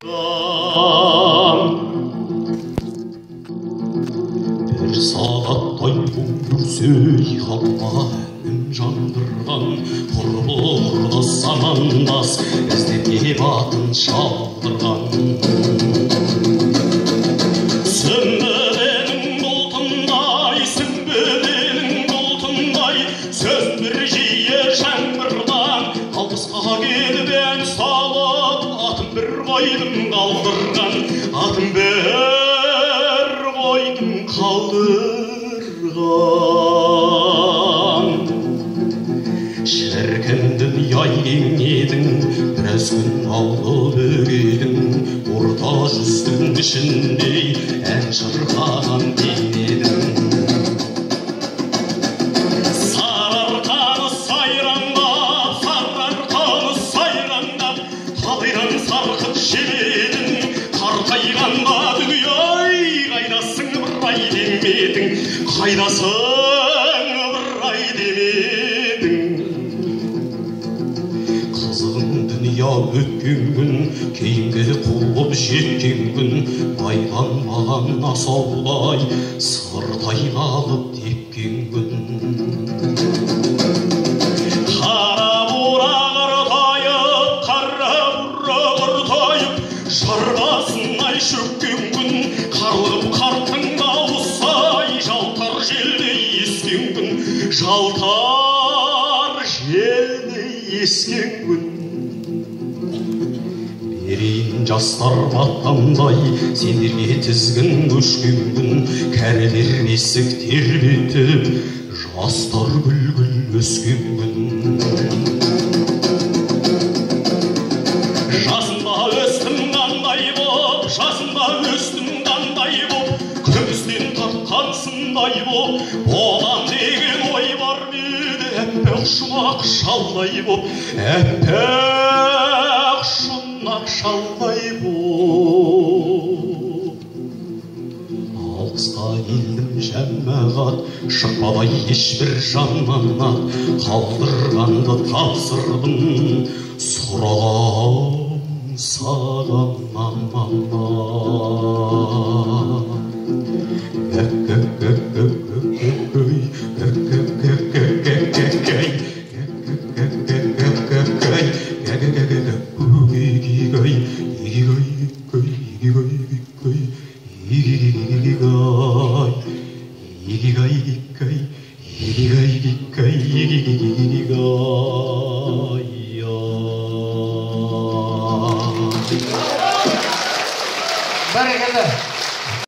Bir sağatтай жүрсей халқа әнін жандырған құрбылды санандас іздеп атын шалдырған сүмбіленің бұлтындай сөз бір жиі жаңбырдан алпысқа келіп ән салып атын бір қойдым қалдырған атын бір қойдым қалдырған шіркін дүние кеңедің біраз күн аулы бөгедің орта жүздің ішінде ән шырқаған бейнедің сарыарқаны сайраңдап талайдан сарқып жебедің қартайғанда дүние-ай қайдасың бір ай демедің қайдасың бір ай демедің қызығың дүние өткен күн кейінге қуып жеткен күн байланбаған асаулай сыртай қалып тепкен күн қара бура қыртайып жар басынай шөккен күн қарлығып қарттың дауысы-ай жалтар желдей ескен күн жалтар желдей ескен күн берейін жастар батқандай сендерге тізгін көшкен күн кәрілер есік тербетіп жастар гүл өскен күн жасында өстім қандай боп күмістен тартқансындай боп болам деген ой бар еді әппақ шұнақ шалдай боп әппақ шұнақ шалдай боп алысқа келдім жәмағат шықпадай ешбір жаннан қалдырғанды тапсырдым сұрағам саған Barakallah.